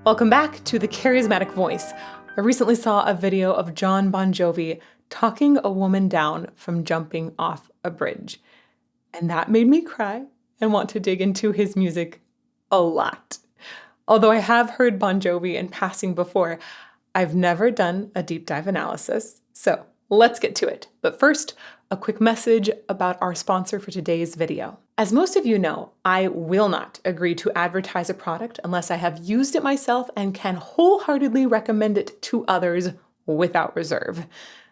Welcome back to the Charismatic Voice. I recently saw a video of Jon Bon Jovi talking a woman down from jumping off a bridge. And that made me cry and want to dig into his music a lot. Although I have heard Bon Jovi in passing before, I've never done a deep dive analysis. So let's get to it. But first, a quick message about our sponsor for today's video. As most of you know, I will not agree to advertise a product unless I have used it myself and can wholeheartedly recommend it to others without reserve.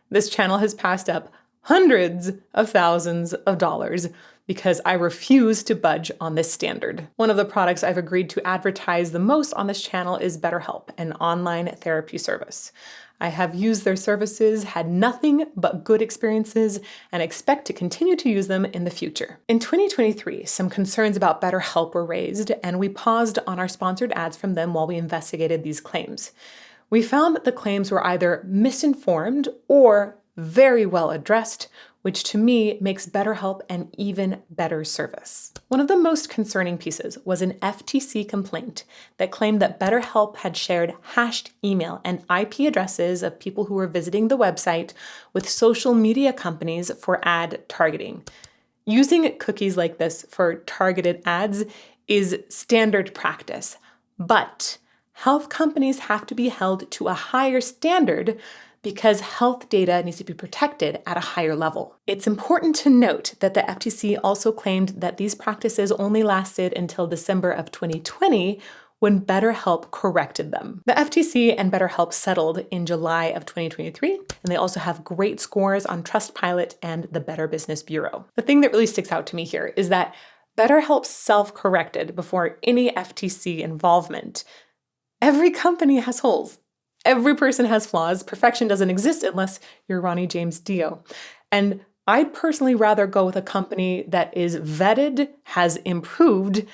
This channel has passed up hundreds of thousands of dollars because I refuse to budge on this standard. One of the products I've agreed to advertise the most on this channel is BetterHelp, an online therapy service. I have used their services, had nothing but good experiences, and expect to continue to use them in the future. In 2023, some concerns about BetterHelp were raised, and we paused on our sponsored ads from them while we investigated these claims. We found that the claims were either misinformed or very well addressed, which to me makes BetterHelp an even better service. One of the most concerning pieces was an FTC complaint that claimed that BetterHelp had shared hashed email and IP addresses of people who were visiting the website with social media companies for ad targeting. Using cookies like this for targeted ads is standard practice, but health companies have to be held to a higher standard because health data needs to be protected at a higher level. It's important to note that the FTC also claimed that these practices only lasted until December of 2020 when BetterHelp corrected them. The FTC and BetterHelp settled in July of 2023, and they also have great scores on Trustpilot and the Better Business Bureau. The thing that really sticks out to me here is that BetterHelp self-corrected before any FTC involvement. Every company has holes. Every person has flaws. Perfection doesn't exist unless you're Ronnie James Dio. And I'd personally rather go with a company that is vetted, has improved,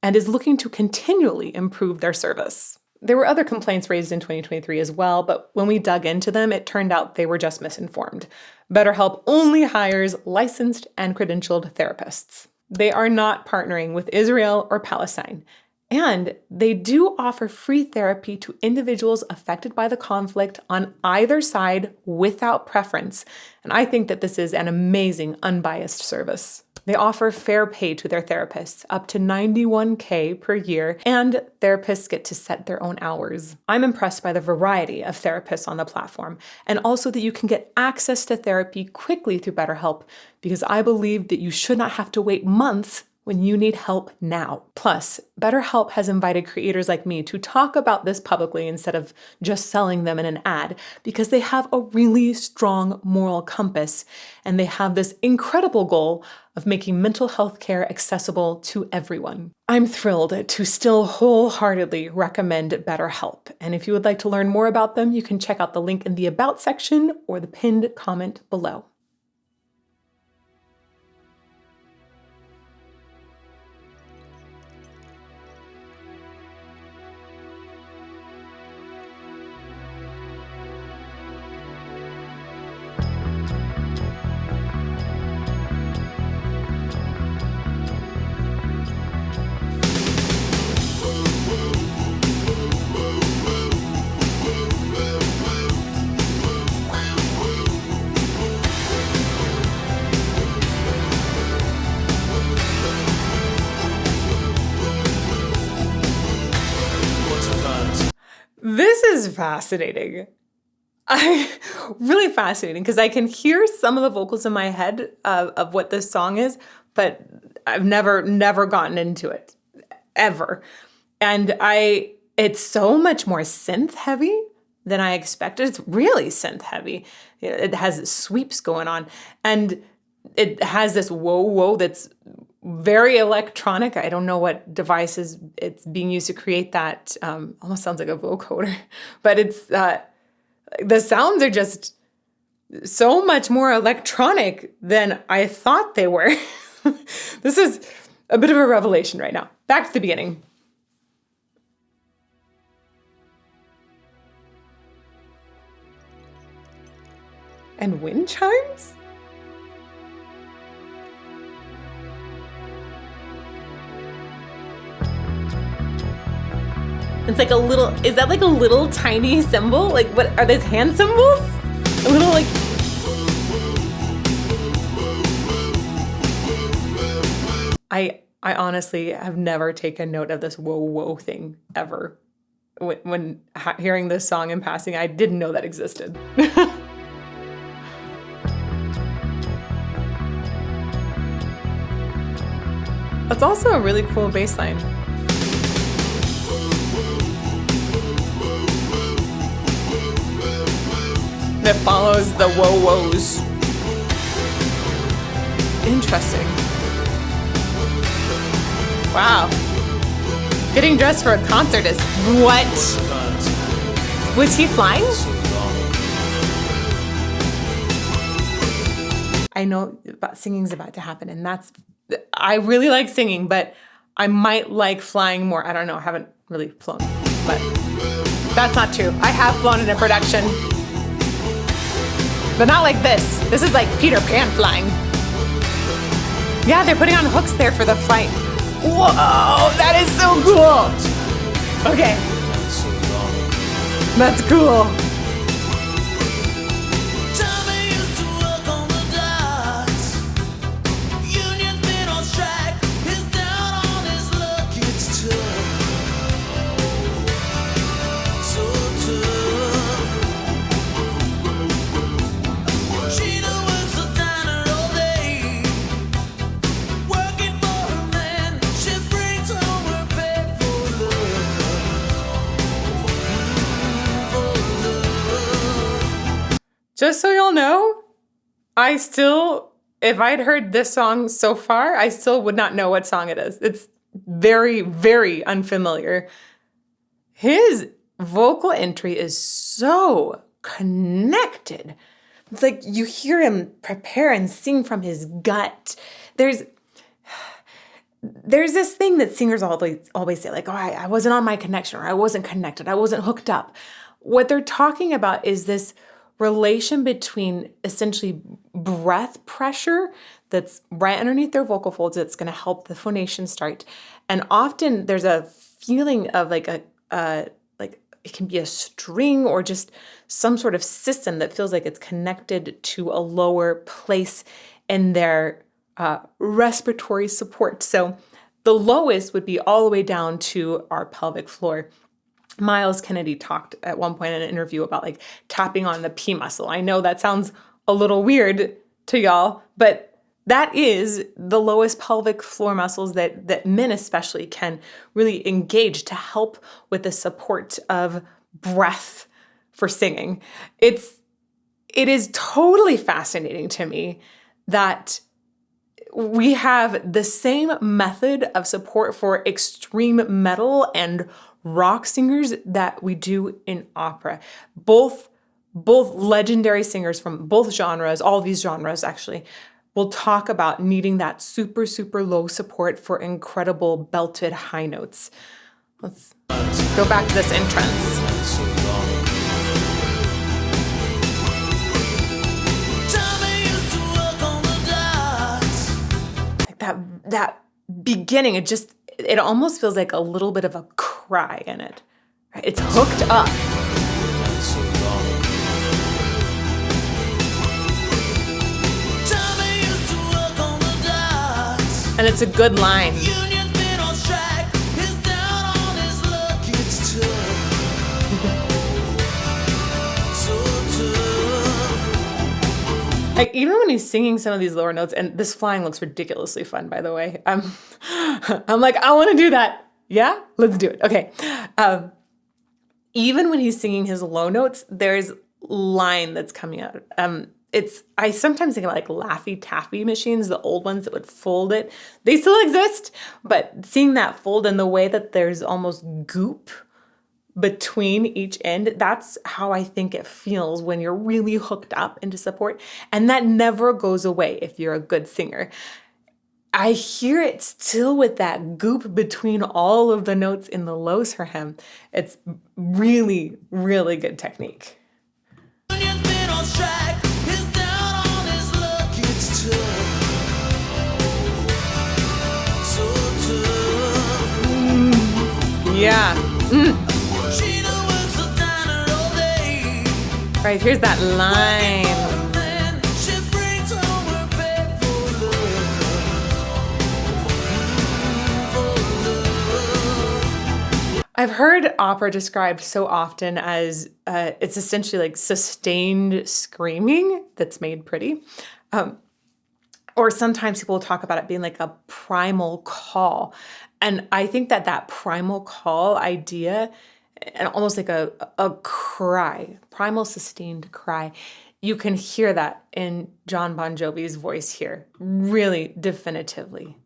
and is looking to continually improve their service. There were other complaints raised in 2023 as well, but when we dug into them, it turned out they were just misinformed. BetterHelp only hires licensed and credentialed therapists. They are not partnering with Israel or Palestine. And they do offer free therapy to individuals affected by the conflict on either side without preference. And I think that this is an amazing, unbiased service. They offer fair pay to their therapists, up to $91K per year, and therapists get to set their own hours. I'm impressed by the variety of therapists on the platform, and also that you can get access to therapy quickly through BetterHelp, because I believe that you should not have to wait months when you need help now. Plus, BetterHelp has invited creators like me to talk about this publicly instead of just selling them in an ad, because they have a really strong moral compass, and they have this incredible goal of making mental health care accessible to everyone. I'm thrilled to still wholeheartedly recommend BetterHelp, and if you would like to learn more about them, you can check out the link in the About section or the pinned comment below. This is fascinating. Really fascinating, because I can hear some of the vocals in my head of what this song is, but I've never gotten into it, ever. And it's so much more synth heavy than I expected. It's really synth heavy. It has sweeps going on, and it has this whoa whoa that's very electronic. I don't know what devices it's being used to create that. Almost sounds like a vocoder, but it's the sounds are just so much more electronic than I thought they were. This is a bit of a revelation right now. Back to the beginning. And wind chimes? It's like a little, is that like a little tiny cymbal? Like what, are those hand cymbals? A little like, I honestly have never taken note of this whoa whoa thing ever. When hearing this song in passing, I didn't know that existed. That's also a really cool bass line. That follows the whoa woes. Interesting. Wow. Getting dressed for a concert is what? Was he flying? I know singing's about to happen, and I really like singing, but I might like flying more. I don't know, I haven't really flown, but that's not true. I have flown in a production, but not like this. This is like Peter Pan flying. Yeah, they're putting on hooks there for the flight. Whoa, that is so cool. Okay. That's cool. Just so y'all know, if I'd heard this song so far, I still would not know what song it is. It's very, very unfamiliar. His vocal entry is so connected. It's like you hear him prepare and sing from his gut. There's this thing that singers always say, like, oh, I wasn't on my connection, or I wasn't connected, I wasn't hooked up. What they're talking about is this relation between essentially breath pressure that's right underneath their vocal folds that's going to help the phonation start. And often there's a feeling of like like it can be a string or just some sort of system that feels like it's connected to a lower place in their respiratory support. So the lowest would be all the way down to our pelvic floor. Miles Kennedy talked at one point in an interview about like tapping on the P muscle. I know that sounds a little weird to y'all, but that is the lowest pelvic floor muscles that men especially can really engage to help with the support of breath for singing. It is totally fascinating to me that we have the same method of support for extreme metal and rock singers that we do in opera. Both legendary singers from both genres, all these genres actually, will talk about needing that super, super low support for incredible belted high notes. Let's go back to this entrance. Like that beginning, it almost feels like a little bit of a cry in it. Right? It's hooked up. And it's a good line. Like even when he's singing some of these lower notes, and this flying looks ridiculously fun, by the way. I'm like, I want to do that. Yeah, let's do it. Okay. Even when he's singing his low notes, there's line that's coming out. I sometimes think of like Laffy Taffy machines, the old ones that would fold it. They still exist, but seeing that fold and the way that there's almost goop between each end, that's how I think it feels when you're really hooked up into support. And that never goes away if you're a good singer. I hear it still with that goop between all of the notes in the lows for him. It's really, really good technique. Yeah. right, here's that line. I've heard opera described so often as it's essentially like sustained screaming that's made pretty. Or sometimes people talk about it being like a primal call. And I think that that primal call idea, and almost like a cry, primal sustained cry, you can hear that in Jon Bon Jovi's voice here, really definitively.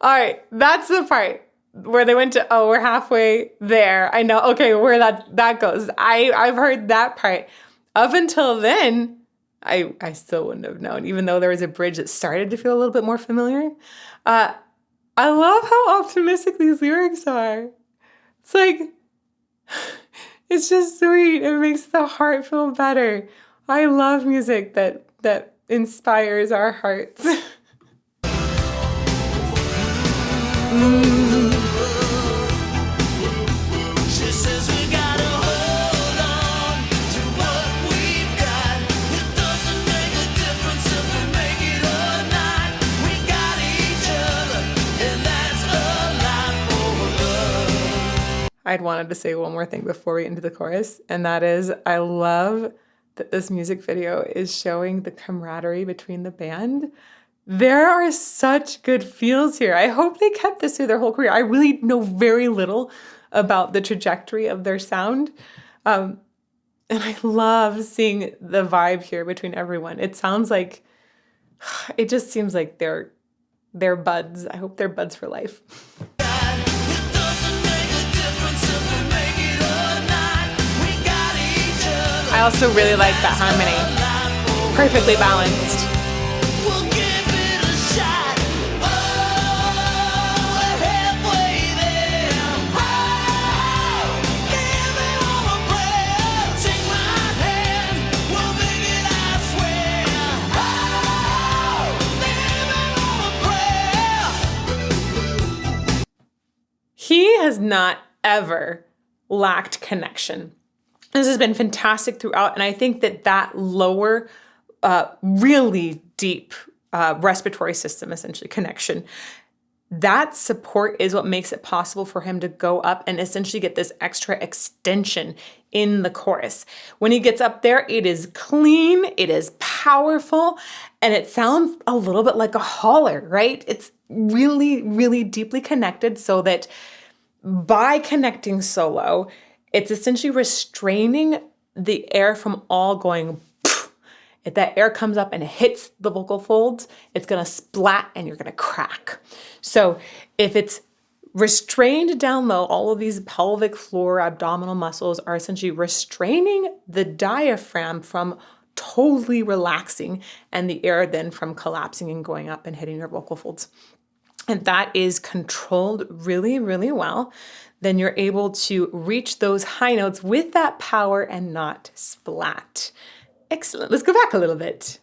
All right, that's the part where they went to, oh, we're halfway there. I know, okay, where that goes. I've heard that part. Up until then, I still wouldn't have known, even though there was a bridge that started to feel a little bit more familiar. I love how optimistic these lyrics are. It's like, it's just sweet. It makes the heart feel better. I love music that inspires our hearts. She says we gotta hold on to what we've got. It doesn't make a difference if we make it or not. We got each other, and that's a lot more love. I'd wanted to say one more thing before we get into the chorus, and that is I love that this music video is showing the camaraderie between the band. There are such good feels here. I hope they kept this through their whole career. I really know very little about the trajectory of their sound. And I love seeing the vibe here between everyone. It sounds like, it just seems like they're buds. I hope they're buds for life. I also really like that harmony. Perfectly balanced. He has not ever lacked connection. This has been fantastic throughout, and I think that lower, really deep respiratory system, essentially, connection, that support is what makes it possible for him to go up and essentially get this extra extension in the chorus. When he gets up there, it is clean, it is powerful, and it sounds a little bit like a holler, right? It's really, really deeply connected so that by connecting solo, it's essentially restraining the air from all going poof. If that air comes up and it hits the vocal folds, it's gonna splat and you're gonna crack. So if it's restrained down low, all of these pelvic floor, abdominal muscles are essentially restraining the diaphragm from totally relaxing and the air then from collapsing and going up and hitting your vocal folds. And that is controlled really, really well, then you're able to reach those high notes with that power and not splat. Excellent. Let's go back a little bit.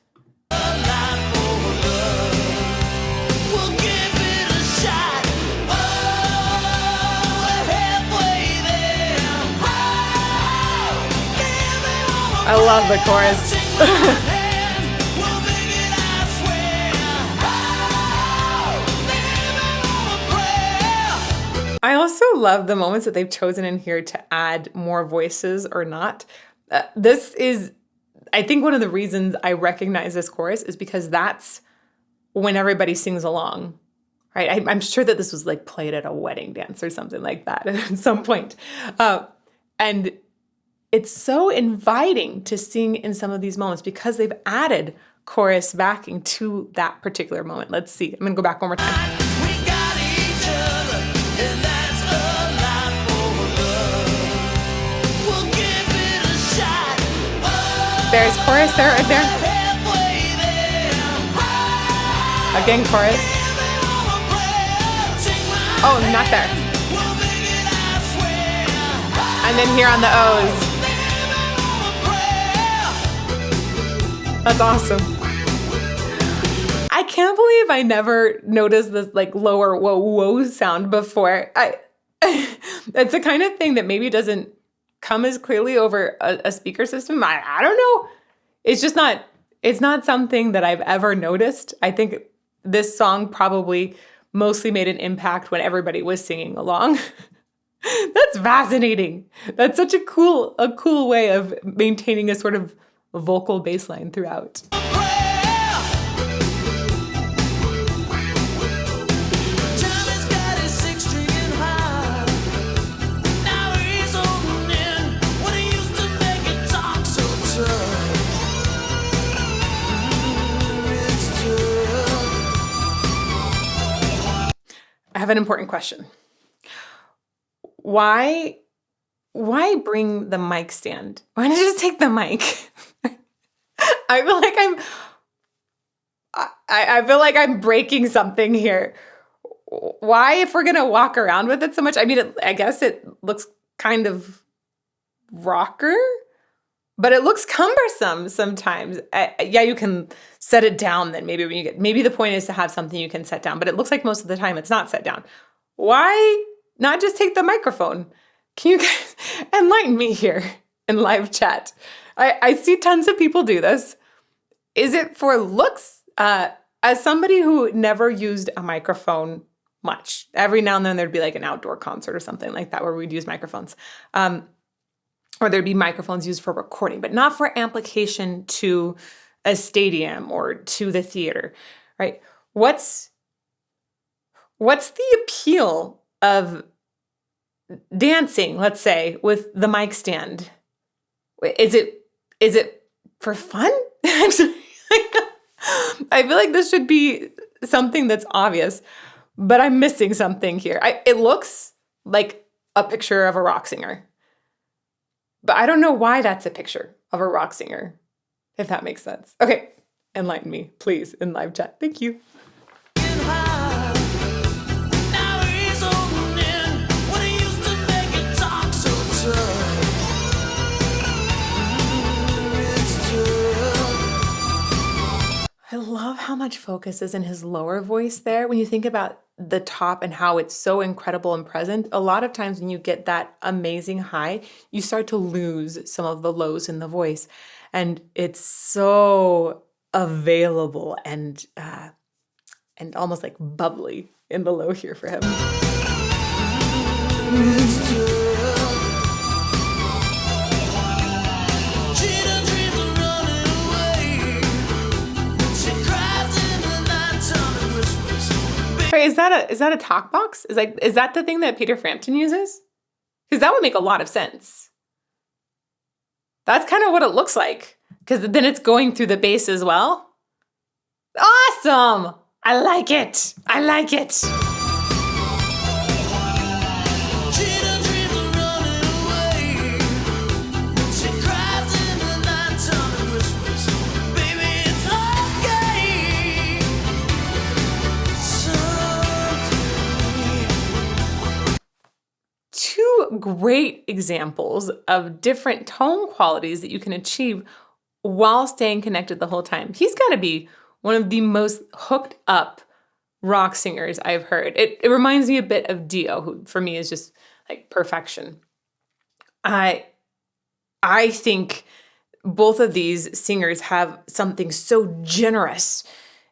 I love the chorus. I also love the moments that they've chosen in here to add more voices or not. This is, I think one of the reasons I recognize this chorus is because that's when everybody sings along, right? I'm sure that this was like played at a wedding dance or something like that at some point. And it's so inviting to sing in some of these moments because they've added chorus backing to that particular moment. Let's see. I'm going to go back one more time. We got each other. There's chorus there, right there. Again, chorus. Oh, not there. And then here on the O's. That's awesome. I can't believe I never noticed this like lower whoa whoa sound before. It's the kind of thing that maybe doesn't come as clearly over a speaker system. I don't know. It's just not, it's not something that I've ever noticed. I think this song probably mostly made an impact when everybody was singing along. That's fascinating. That's such a cool way of maintaining a sort of vocal bass line throughout. I have an important question. Why bring the mic stand? Why not just take the mic? I feel like I'm breaking something here. Why, if we're gonna walk around with it so much? I mean, I guess it looks kind of rocker, but it looks cumbersome sometimes. Yeah, you can set it down then maybe when you maybe the point is to have something you can set down, but it looks like most of the time it's not set down. Why not just take the microphone? Can you guys enlighten me here in live chat? I see tons of people do this. Is it for looks? As somebody who never used a microphone much, every now and then there'd be like an outdoor concert or something like that where we'd use microphones. Or there'd be microphones used for recording, but not for amplification to a stadium or to the theater, right? What's the appeal of dancing, let's say, with the mic stand? Is it for fun? I feel like this should be something that's obvious, but I'm missing something here. It looks like a picture of a rock singer, but I don't know why that's a picture of a rock singer, if that makes sense. Okay, enlighten me, please, in live chat. Thank you. I love how much focus is in his lower voice there. When you think about the top and how it's so incredible and present, a lot of times when you get that amazing high, you start to lose some of the lows in the voice. And it's so available and almost like bubbly in the low here for him. Wait, is that a talk box? Is that the thing that Peter Frampton uses? Because that would make a lot of sense. That's kind of what it looks like. Because then it's going through the bass as well. Awesome! I like it. I like it. Great examples of different tone qualities that you can achieve while staying connected the whole time. He's got to be one of the most hooked up rock singers I've heard. It reminds me a bit of Dio, who for me is just like perfection. I think both of these singers have something so generous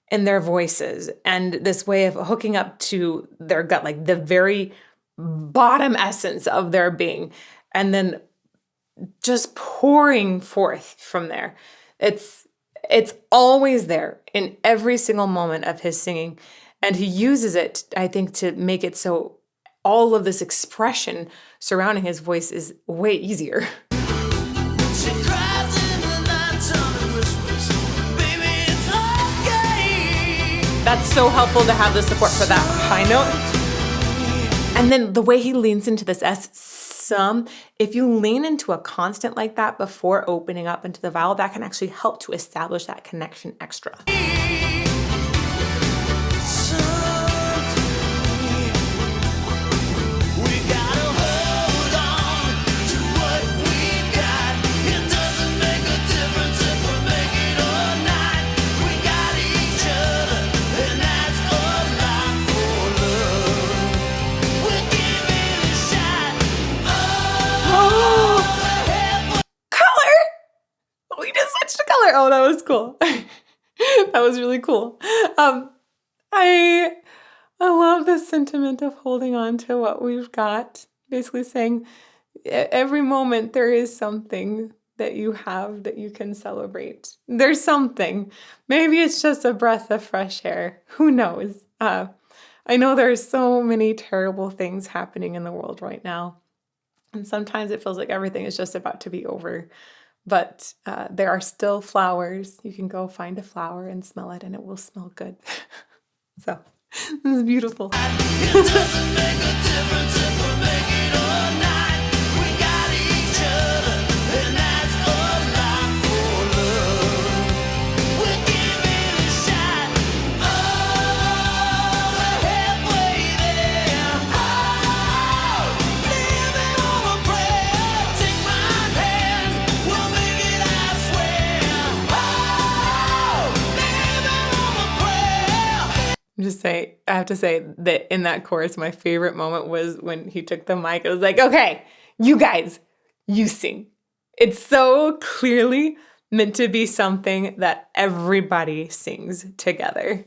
in their voices and this way of hooking up to their gut, like the very bottom essence of their being, and then just pouring forth from there. It's always there in every single moment of his singing, and he uses it, I think, to make it so all of this expression surrounding his voice is way easier. That's so helpful to have the support for that high note. And then the way he leans into this S, some. If you lean into a constant like that before opening up into the vowel, that can actually help to establish that connection extra. Oh, that was cool. That was really cool. I love the sentiment of holding on to what we've got. Basically saying every moment there is something that you have that you can celebrate. There's something. Maybe it's just a breath of fresh air. Who knows? I know there's so many terrible things happening in the world right now. And sometimes it feels like everything is just about to be over. But there are still flowers. You can go find a flower and smell it, and it will smell good. So, this is beautiful. It doesn't make a difference if we're making all night. We got each other, and that's a lot for love. We're giving it a shot. Oh, we're halfway there. Oh, living on a prayer. Take my hand. We'll make it, I swear. Oh, living on a prayer. I have to say that in that chorus, my favorite moment was when he took the mic. It was like, okay, you guys, you sing. It's so clearly meant to be something that everybody sings together.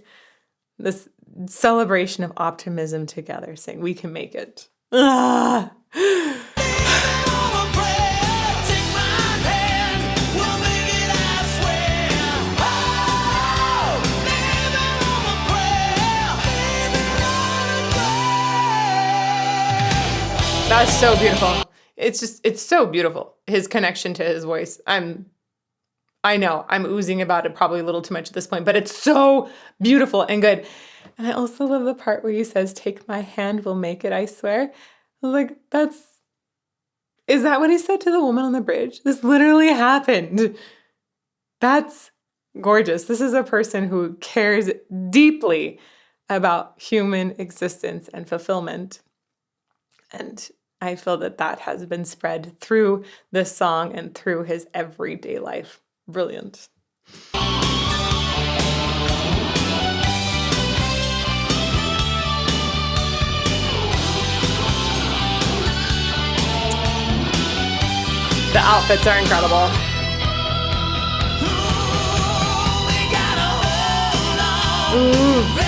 This celebration of optimism together, saying we can make it. Ah. That's so beautiful. It's so beautiful. His connection to his voice. I know I'm oozing about it probably a little too much at this point, but it's so beautiful and good. And I also love the part where he says, take my hand, we'll make it, I swear. I was like, is that what he said to the woman on the bridge? This literally happened. That's gorgeous. This is a person who cares deeply about human existence and fulfillment. And I feel that has been spread through this song and through his everyday life. Brilliant. The outfits are incredible. Ooh.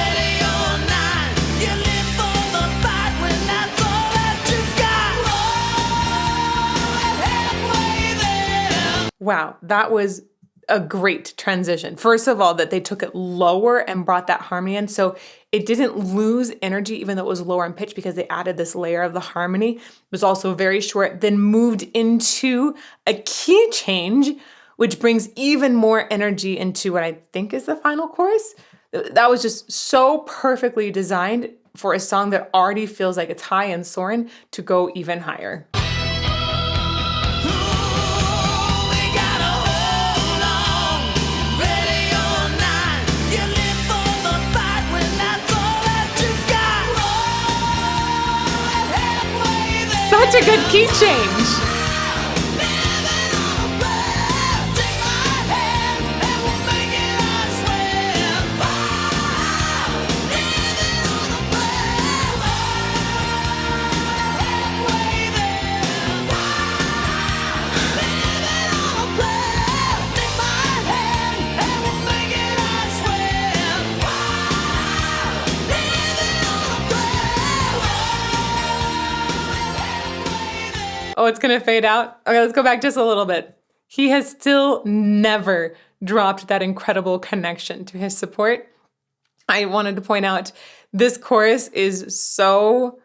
Wow, that was a great transition. First of all, that they took it lower and brought that harmony in. So it didn't lose energy, even though it was lower in pitch, because they added this layer of the harmony. It was also very short, then moved into a key change, which brings even more energy into what I think is the final chorus. That was just so perfectly designed for a song that already feels like it's high and soaring to go even higher. Such a good key change. Oh, it's going to fade out? Okay, let's go back just a little bit. He has still never dropped that incredible connection to his support. I wanted to point out this chorus is so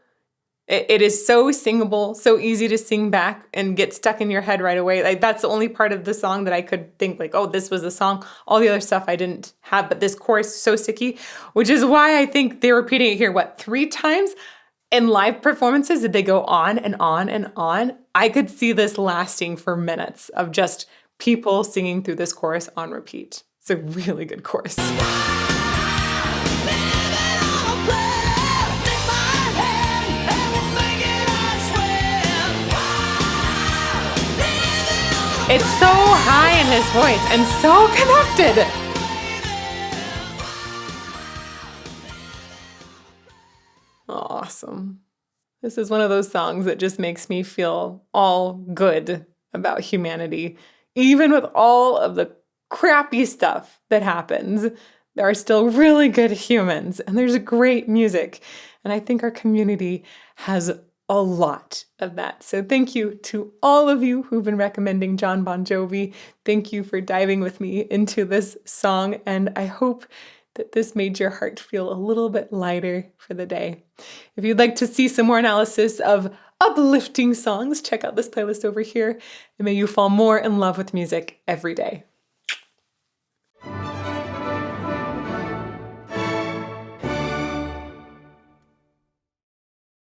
singable, so easy to sing back and get stuck in your head right away. Like, that's the only part of the song that I could think like, oh, this was the song. All the other stuff I didn't have, but this chorus is so sticky, which is why I think they're repeating it here, 3 times? In live performances, did they go on and on and on? I could see this lasting for minutes of just people singing through this chorus on repeat. It's a really good chorus. It's so high in his voice and so connected. Awesome. This is one of those songs that just makes me feel all good about humanity. Even with all of the crappy stuff that happens, there are still really good humans and there's great music. And I think our community has a lot of that. So thank you to all of you who've been recommending Jon Bon Jovi. Thank you for diving with me into this song, and I hope that this made your heart feel a little bit lighter for the day. If you'd like to see some more analysis of uplifting songs, check out this playlist over here, and may you fall more in love with music every day.